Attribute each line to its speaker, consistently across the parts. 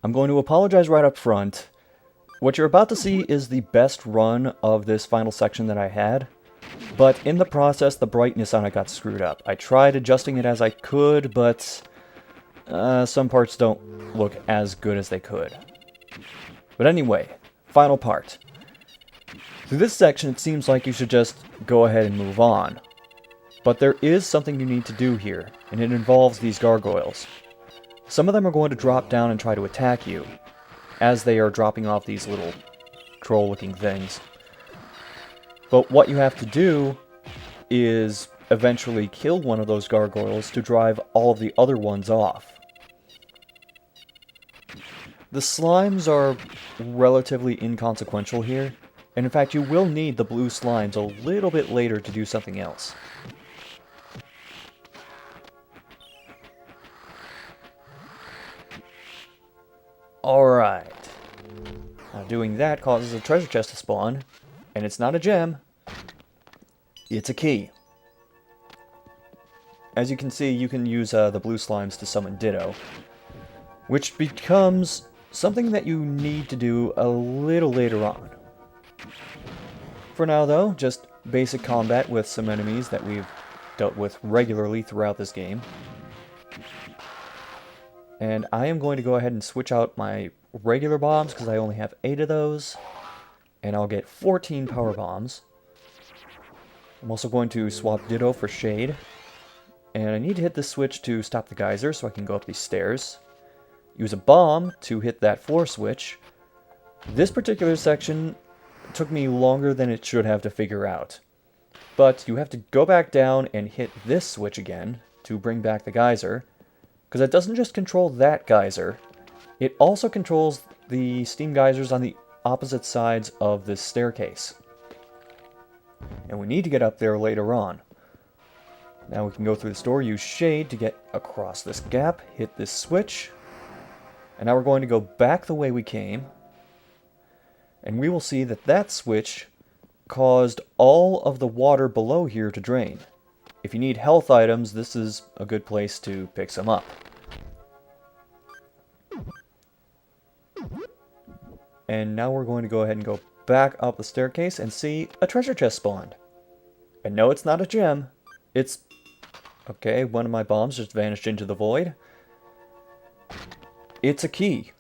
Speaker 1: I'm going to apologize right up front. What you're about to see is the best run of this final section that I had, but in the process, the brightness on it got screwed up. I tried adjusting it as I could, but some parts don't look as good as they could. But anyway, final part. Through this section, it seems like you should just go ahead and move on. But there is something you need to do here, and it involves these gargoyles. Some of them are going to drop down and try to attack you, as they are dropping off these little troll-looking things. But what you have to do is eventually kill one of those gargoyles to drive all of the other ones off. The slimes are relatively inconsequential here, and in fact you will need the blue slimes a little bit later to do something else. Alright. Now doing that causes a treasure chest to spawn, and it's not a gem, it's a key. As you can see, you can use the blue slimes to summon Ditto, which becomes something that you need to do a little later on. For now though, just basic combat with some enemies that we've dealt with regularly throughout this game. And I am going to go ahead and switch out my regular bombs because I only have 8 of those. And I'll get 14 power bombs. I'm also going to swap Ditto for Shade. And I need to hit this switch to stop the geyser so I can go up these stairs. Use a bomb to hit that floor switch. This particular section took me longer than it should have to figure out. But you have to go back down and hit this switch again to bring back the geyser. Because it doesn't just control that geyser, it also controls the steam geysers on the opposite sides of this staircase. And we need to get up there later on. Now we can go through this door, use Shade to get across this gap, hit this switch. And now we're going to go back the way we came. And we will see that that switch caused all of the water below here to drain. If you need health items, this is a good place to pick some up. And now we're going to go ahead and go back up the staircase and see a treasure chest spawned. And no, it's not a gem. It's... okay, one of my bombs just vanished into the void. It's a key.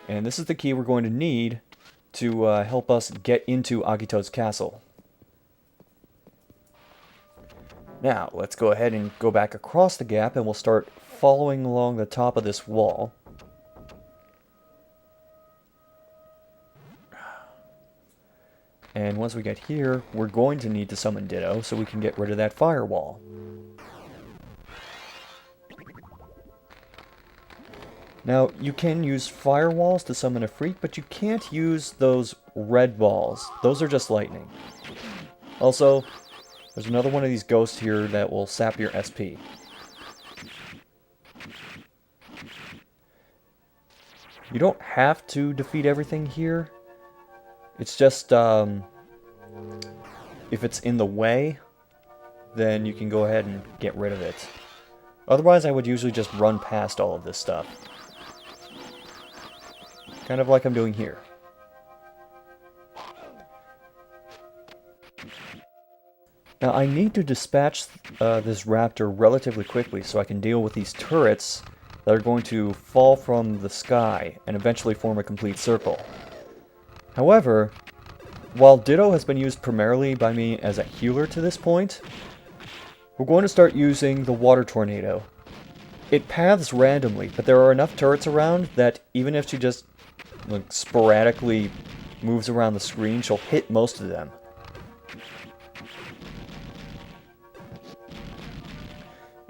Speaker 1: And this is the key we're going to need to help us get into Agito's castle. Now, let's go ahead and go back across the gap and we'll start following along the top of this wall. And once we get here, we're going to need to summon Ditto so we can get rid of that firewall. Now, you can use firewalls to summon a freak, but you can't use those red balls. Those are just lightning. Also, there's another one of these ghosts here that will sap your SP. You don't have to defeat everything here. It's just, if it's in the way, then you can go ahead and get rid of it. Otherwise, I would usually just run past all of this stuff. Kind of like I'm doing here. Now, I need to dispatch this raptor relatively quickly so I can deal with these turrets that are going to fall from the sky and eventually form a complete circle. However, while Ditto has been used primarily by me as a healer to this point, we're going to start using the water tornado. It paths randomly, but there are enough turrets around that even if she just sporadically moves around the screen, she'll hit most of them.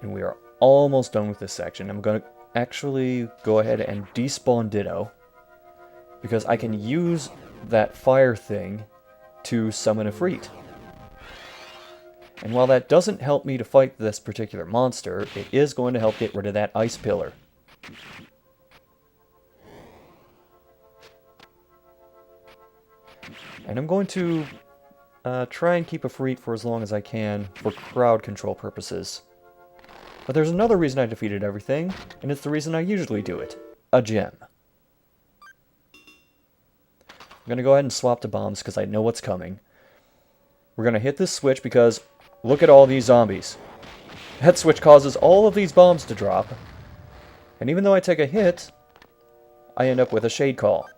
Speaker 1: And we are almost done with this section. I'm going to actually go ahead and despawn Ditto, because I can use that fire thing to summon a Freet. And while that doesn't help me to fight this particular monster, it is going to help get rid of that ice pillar. And I'm going to try and keep a Freet for as long as I can for crowd control purposes. But there's another reason I defeated everything, and it's the reason I usually do it. a gem. I'm going to go ahead and swap to bombs because I know what's coming. We're going to hit this switch because look at all these zombies. That switch causes all of these bombs to drop. And even though I take a hit, I end up with a shade call.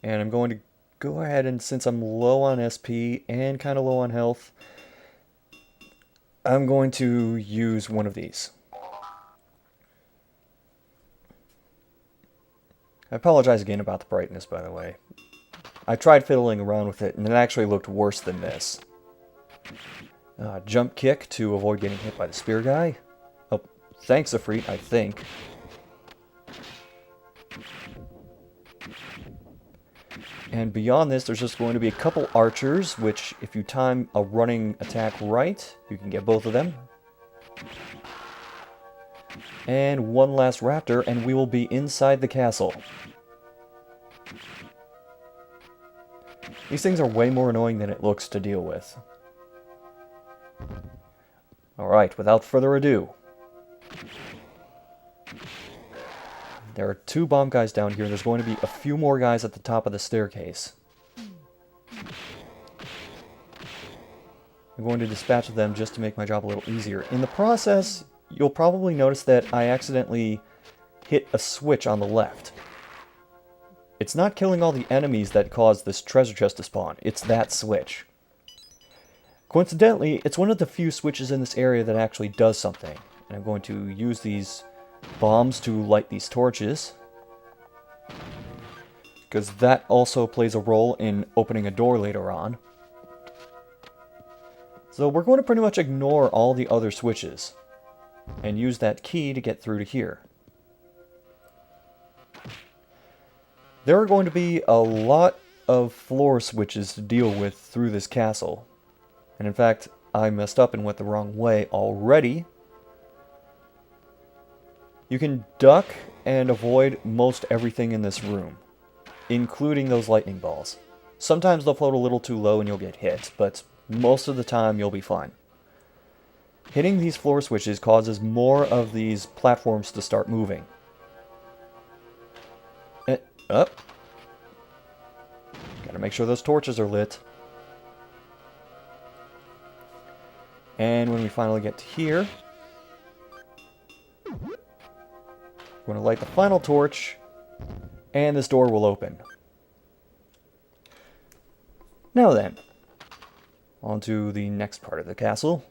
Speaker 1: And I'm going to go ahead and, since I'm low on SP and kind of low on health, I'm going to use one of these. I apologize again about the brightness, by the way. I tried fiddling around with it, and it actually looked worse than this. Jump kick to avoid getting hit by the spear guy. Oh, thanks, Afreet, I think. And beyond this, there's just going to be a couple archers, which, if you time a running attack right, you can get both of them. And one last raptor, and we will be inside the castle. These things are way more annoying than it looks to deal with. Alright, without further ado. There are 2 bomb guys down here. There's going to be a few more guys at the top of the staircase. I'm going to dispatch them just to make my job a little easier. In the process, you'll probably notice that I accidentally hit a switch on the left. It's not killing all the enemies that caused this treasure chest to spawn. It's that switch. Coincidentally, it's one of the few switches in this area that actually does something. And I'm going to use these bombs to light these torches, because that also plays a role in opening a door later on. So we're going to pretty much ignore all the other switches and use that key to get through to here. There are going to be a lot of floor switches to deal with through this castle. And in fact, I messed up and went the wrong way already. You can duck and avoid most everything in this room, including those lightning balls. Sometimes they'll float a little too low and you'll get hit, but most of the time you'll be fine. Hitting these floor switches causes more of these platforms to start moving. Up. Gotta make sure those torches are lit. And when we finally get to here, we're going to light the final torch, and this door will open. Now then, on to the next part of the castle.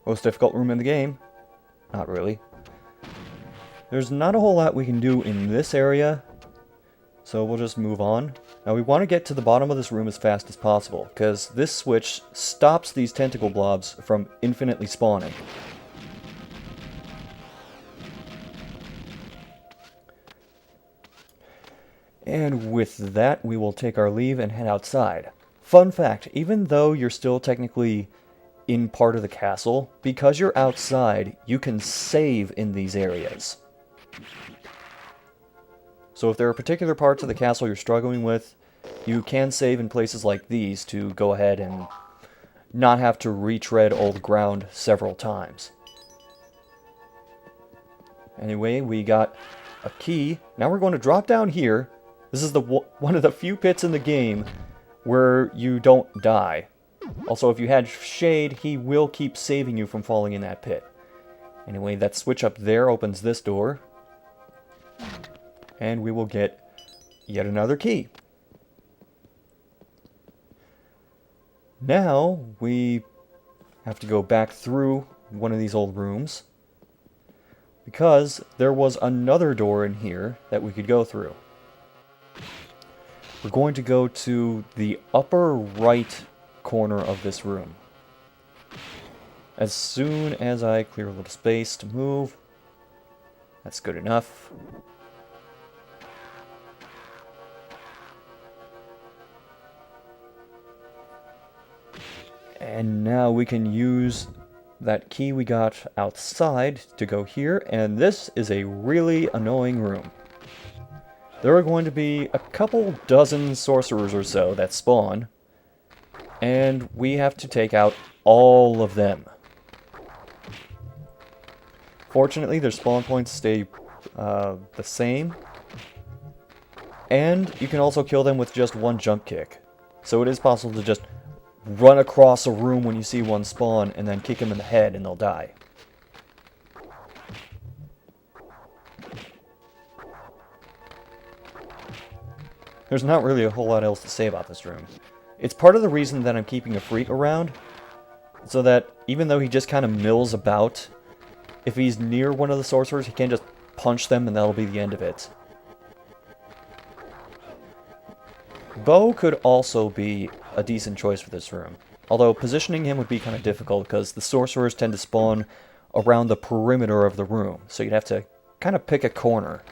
Speaker 1: Most difficult room in the game. Not really. There's not a whole lot we can do in this area, so we'll just move on. Now we want to get to the bottom of this room as fast as possible, because this switch stops these tentacle blobs from infinitely spawning. And with that, we will take our leave and head outside. Fun fact, even though you're still technically in part of the castle, because you're outside, you can save in these areas. So if there are particular parts of the castle you're struggling with, you can save in places like these to go ahead and not have to retread old ground several times. Anyway, we got a key. Now we're going to drop down here. This is one of the few pits in the game where you don't die. Also, if you had Shade, he will keep saving you from falling in that pit. Anyway, that switch up there opens this door. And we will get yet another key. Now, we have to go back through one of these old rooms, because there was another door in here that we could go through. We're going to go to the upper right corner of this room. As soon as I clear a little space to move, that's good enough. And now we can use that key we got outside to go here, and this is a really annoying room. There are going to be a couple dozen sorcerers or so that spawn, and we have to take out all of them. Fortunately, their spawn points stay the same. And you can also kill them with just one jump kick. So it is possible to just run across a room when you see one spawn and then kick them in the head and they'll die. There's not really a whole lot else to say about this room. It's part of the reason that I'm keeping a freak around, so that even though he just kind of mills about, if he's near one of the sorcerers, he can just punch them and that'll be the end of it. Bo could also be a decent choice for this room, although positioning him would be kind of difficult because the sorcerers tend to spawn around the perimeter of the room, so you'd have to kind of pick a corner.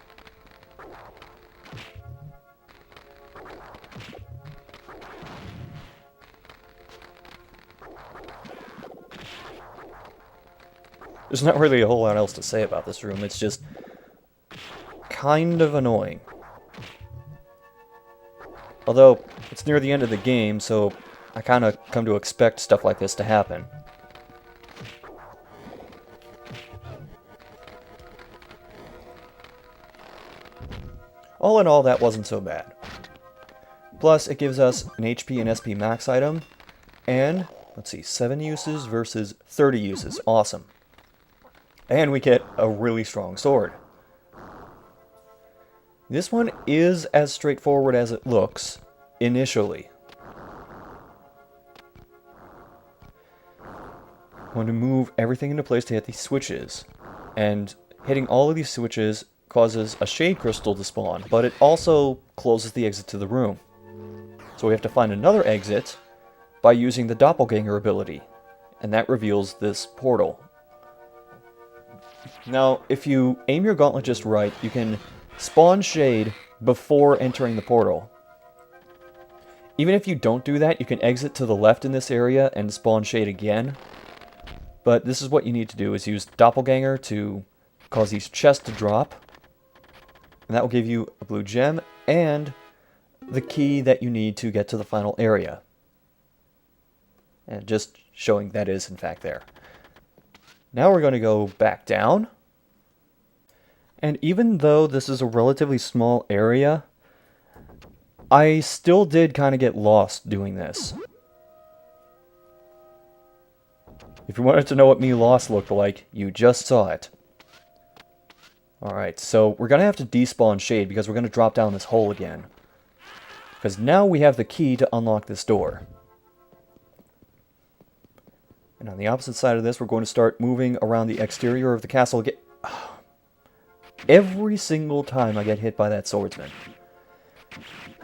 Speaker 1: There's not really a whole lot else to say about this room, it's just kind of annoying. Although, it's near the end of the game, so I kind of come to expect stuff like this to happen. All in all, that wasn't so bad. Plus, it gives us an HP and SP max item, and, let's see, 7 uses versus 30 uses. Awesome. And we get a really strong sword. This one is as straightforward as it looks, initially. I'm going to move everything into place to hit these switches. And hitting all of these switches causes a shade crystal to spawn, but it also closes the exit to the room. So we have to find another exit by using the doppelganger ability, and that reveals this portal. Now, if you aim your gauntlet just right, you can spawn shade before entering the portal. Even if you don't do that, you can exit to the left in this area and spawn shade again. But this is what you need to do, is use doppelganger to cause these chests to drop. And that will give you a blue gem and the key that you need to get to the final area. And just showing that is in fact there. Now we're going to go back down. And even though this is a relatively small area, I still did kind of get lost doing this. If you wanted to know what me lost looked like, you just saw it. Alright, so we're going to have to despawn shade because we're going to drop down this hole again. Because now we have the key to unlock this door. And on the opposite side of this, we're going to start moving around the exterior of the castle. Every single time I get hit by that swordsman.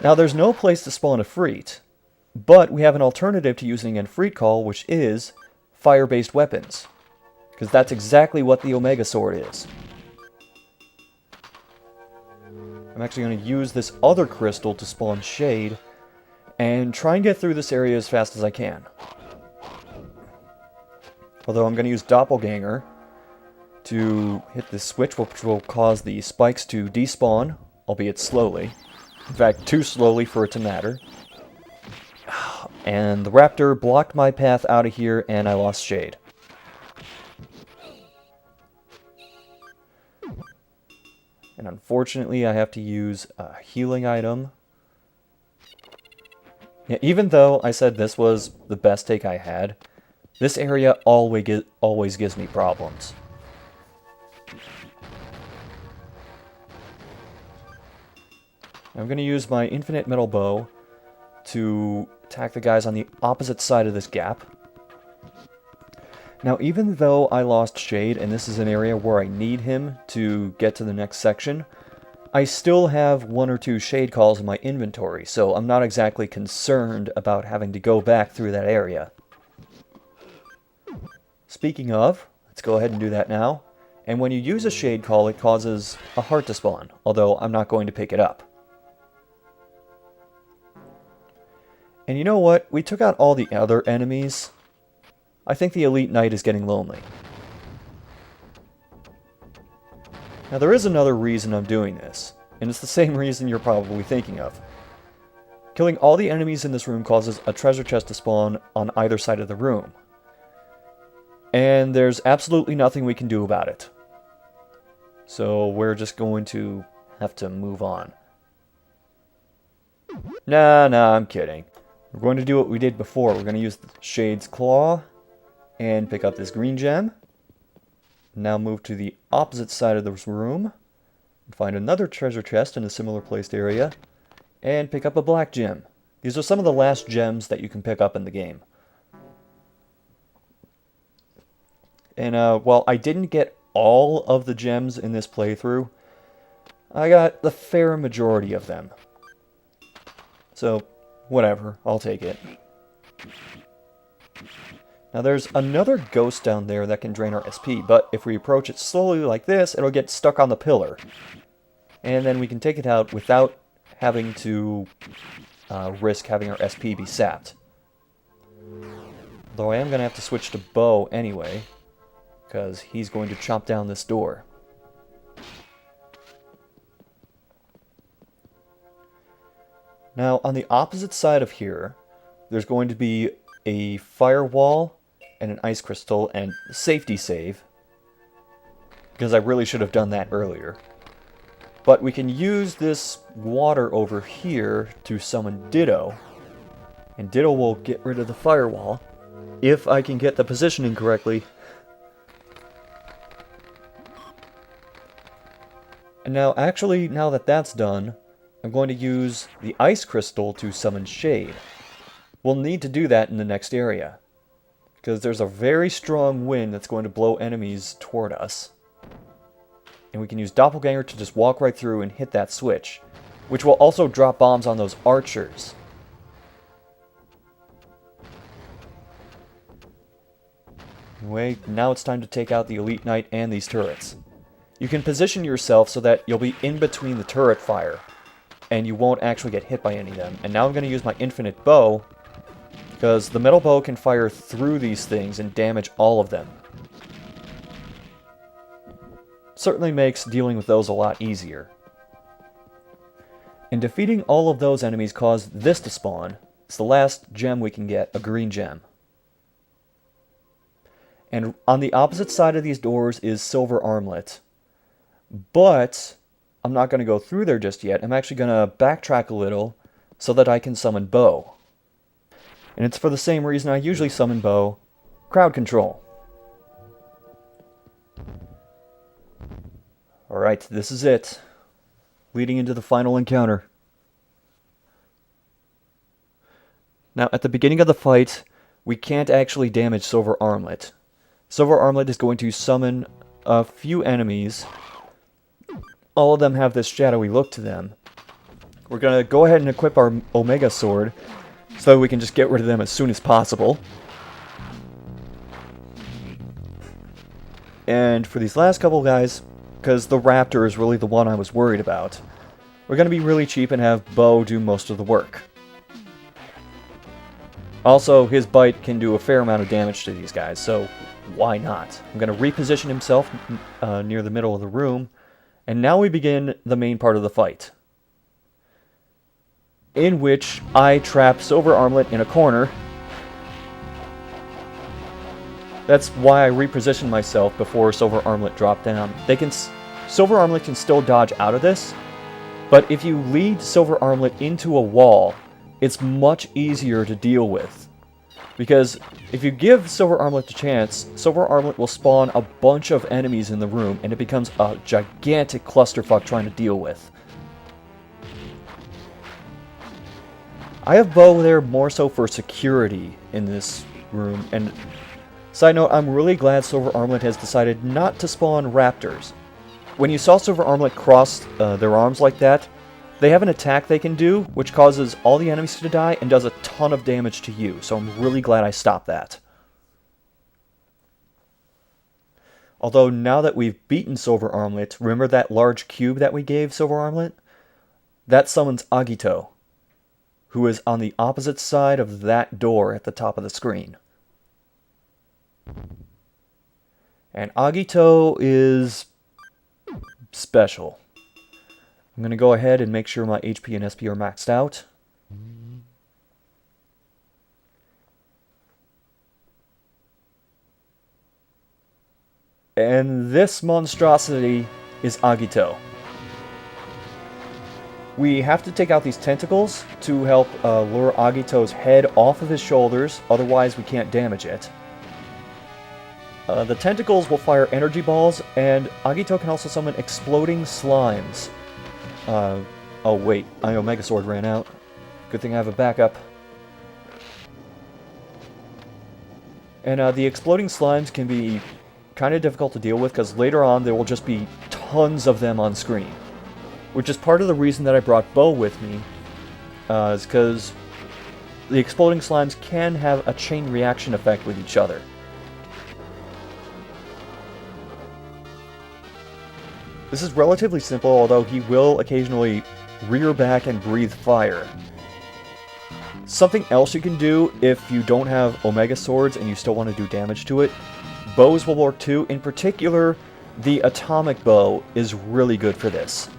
Speaker 1: Now, there's no place to spawn a Freet, but we have an alternative to using an Freet call, which is fire-based weapons. Because that's exactly what the Omega Sword is. I'm actually going to use this other crystal to spawn shade, and try and get through this area as fast as I can. Although I'm going to use Doppelganger to hit this switch, which will cause the spikes to despawn, albeit slowly. In fact, too slowly for it to matter. And the raptor blocked my path out of here, and I lost shade. And unfortunately, I have to use a healing item. Yeah, even though I said this was the best take I had, this area always gives me problems. I'm going to use my infinite metal bow to attack the guys on the opposite side of this gap. Now, even though I lost shade, and this is an area where I need him to get to the next section, I still have 1 or 2 shade calls in my inventory, so I'm not exactly concerned about having to go back through that area. Speaking of, let's go ahead and do that now. And when you use a shade call, it causes a heart to spawn, although I'm not going to pick it up. And you know what? We took out all the other enemies. I think the Elite Knight is getting lonely. Now there is another reason I'm doing this, and it's the same reason you're probably thinking of. Killing all the enemies in this room causes a treasure chest to spawn on either side of the room. And there's absolutely nothing we can do about it. So we're just going to have to move on. Nah, I'm kidding. We're going to do what we did before. We're going to use the Shade's Claw and pick up this green gem. Now move to the opposite side of this room. Find another treasure chest in a similar placed area. And pick up a black gem. These are some of the last gems that you can pick up in the game. And while I didn't get all of the gems in this playthrough, I got the fair majority of them. So, whatever, I'll take it. Now there's another ghost down there that can drain our SP, but if we approach it slowly like this, it'll get stuck on the pillar. And then we can take it out without having to risk having our SP be sapped. Though I am going to have to switch to Bo anyway, because he's going to chop down this door. Now, on the opposite side of here, there's going to be a firewall and an ice crystal and safety save, because I really should have done that earlier. But we can use this water over here to summon Ditto, and Ditto will get rid of the firewall, if I can get the positioning correctly. And now, actually, now that that's done, I'm going to use the ice crystal to summon Shade. We'll need to do that in the next area, because there's a very strong wind that's going to blow enemies toward us. And we can use Doppelganger to just walk right through and hit that switch, which will also drop bombs on those archers. Anyway, now it's time to take out the Elite Knight and these turrets. You can position yourself so that you'll be in between the turret fire, and you won't actually get hit by any of them. And now I'm going to use my infinite bow, because the metal bow can fire through these things and damage all of them. Certainly makes dealing with those a lot easier. And defeating all of those enemies caused this to spawn. It's the last gem we can get, a green gem. And on the opposite side of these doors is Silver Armlet. But I'm not going to go through there just yet. I'm actually going to backtrack a little so that I can summon Bo. And it's for the same reason I usually summon Bo, crowd control. Alright, this is it. Leading into the final encounter. Now, at the beginning of the fight, we can't actually damage Silver Armlet. Silver Armlet is going to summon a few enemies. All of them have this shadowy look to them. We're going to go ahead and equip our Omega Sword so that we can just get rid of them as soon as possible. And for these last couple guys, because the Raptor is really the one I was worried about, we're going to be really cheap and have Bo do most of the work. Also, his bite can do a fair amount of damage to these guys, so why not? I'm going to reposition himself near the middle of the room, and now we begin the main part of the fight, in which I trap Silver Armlet in a corner. That's why I repositioned myself before Silver Armlet dropped down. Silver Armlet can still dodge out of this, but if you lead Silver Armlet into a wall, it's much easier to deal with. Because if you give Silver Armlet a chance, Silver Armlet will spawn a bunch of enemies in the room, and it becomes a gigantic clusterfuck trying to deal with. I have Bo there more so for security in this room, and side note, I'm really glad Silver Armlet has decided not to spawn raptors. When you saw Silver Armlet cross their arms like that, they have an attack they can do, which causes all the enemies to die and does a ton of damage to you, so I'm really glad I stopped that. Although, now that we've beaten Silver Armlet, remember that large cube that we gave Silver Armlet? That summons Agito, who is on the opposite side of that door at the top of the screen. And Agito is special. I'm going to go ahead and make sure my HP and SP are maxed out. And this monstrosity is Agito. We have to take out these tentacles to help lure Agito's head off of his shoulders, otherwise we can't damage it. The tentacles will fire energy balls, and Agito can also summon exploding slimes. Oh wait, my Omega Sword ran out. Good thing I have a backup. And the exploding slimes can be kind of difficult to deal with, because later on there will just be tons of them on screen. Which is part of the reason that I brought Bo with me, is because the exploding slimes can have a chain reaction effect with each other. This is relatively simple, although he will occasionally rear back and breathe fire. Something else you can do if you don't have Omega Swords and you still want to do damage to it, bows will work too. In particular, the Atomic Bow is really good for this.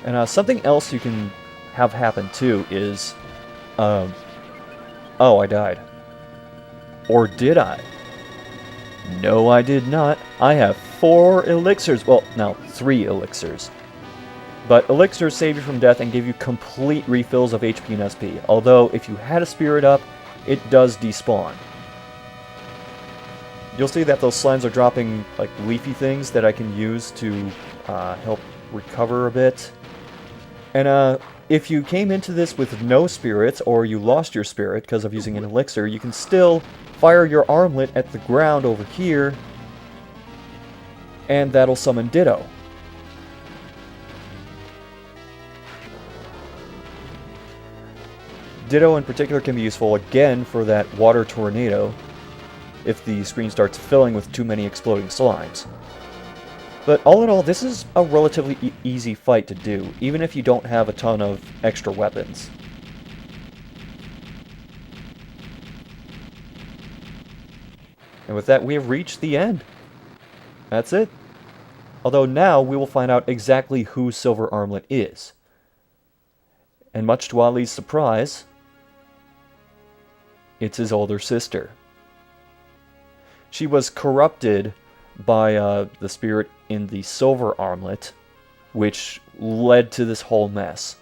Speaker 1: And something else you can have happen too is... oh, I died. Or did I? No, I did not. I have 4 elixirs. Well, no, 3 elixirs. But elixirs save you from death and give you complete refills of HP and SP. Although, if you had a spirit up, it does despawn. You'll see that those slimes are dropping like leafy things that I can use to help recover a bit. And if you came into this with no spirits, or you lost your spirit because of using an elixir, you can still fire your armlet at the ground over here, and that'll summon Ditto. Ditto in particular can be useful again for that water tornado if the screen starts filling with too many exploding slimes. But all in all, this is a relatively easy fight to do, even if you don't have a ton of extra weapons. And with that, we have reached the end. That's it. Although now we will find out exactly who Silver Armlet is. And much to Ali's surprise, it's his older sister. She was corrupted by the spirit in the Silver Armlet, which led to this whole mess.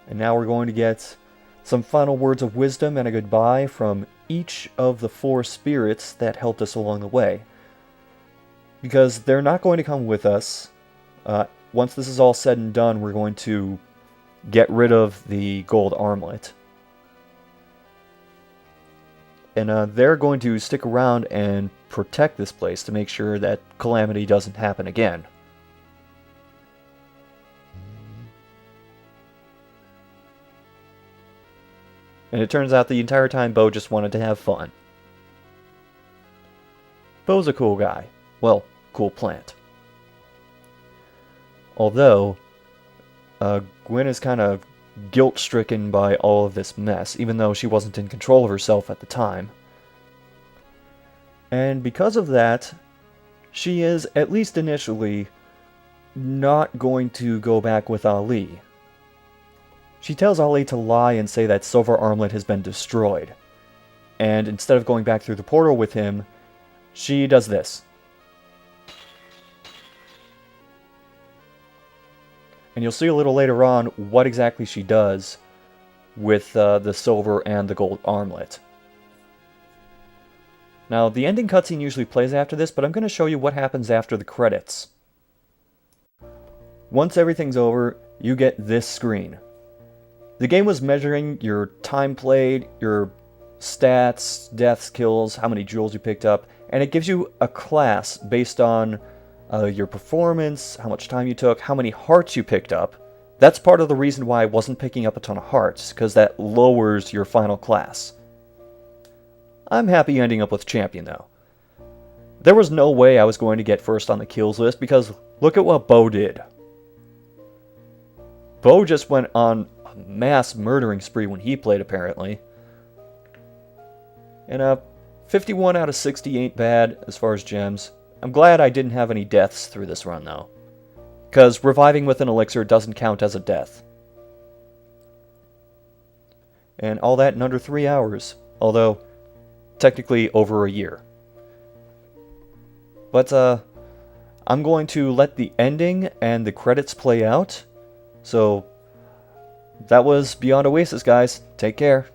Speaker 1: And now we're going to get some final words of wisdom and a goodbye from each of the 4 spirits that helped us along the way. Because they're not going to come with us. Once this is all said and done, we're going to get rid of the gold armlet. And they're going to stick around and protect this place to make sure that calamity doesn't happen again. And it turns out the entire time Bo just wanted to have fun. Bo's a cool guy. Well, cool plant. Although, Gwen is kind of guilt-stricken by all of this mess, even though she wasn't in control of herself at the time. And because of that, she is, at least initially, not going to go back with Ali. She tells Ali to lie and say that Silver Armlet has been destroyed. And instead of going back through the portal with him, she does this. And you'll see a little later on what exactly she does with the silver and the gold armlet. Now, the ending cutscene usually plays after this, but I'm going to show you what happens after the credits. Once everything's over, you get this screen. The game was measuring your time played, your stats, deaths, kills, how many jewels you picked up, and it gives you a class based on your performance, how much time you took, how many hearts you picked up. That's part of the reason why I wasn't picking up a ton of hearts, because that lowers your final class. I'm happy ending up with Champion, though. There was no way I was going to get first on the kills list, because look at what Bo did. Bo just went on a mass murdering spree when he played, apparently. And 51 out of 60 ain't bad as far as gems. I'm glad I didn't have any deaths through this run, though. Because reviving with an elixir doesn't count as a death. And all that in under 3 hours. Although, technically over a year. But, I'm going to let the ending and the credits play out. So, that was Beyond Oasis, guys. Take care.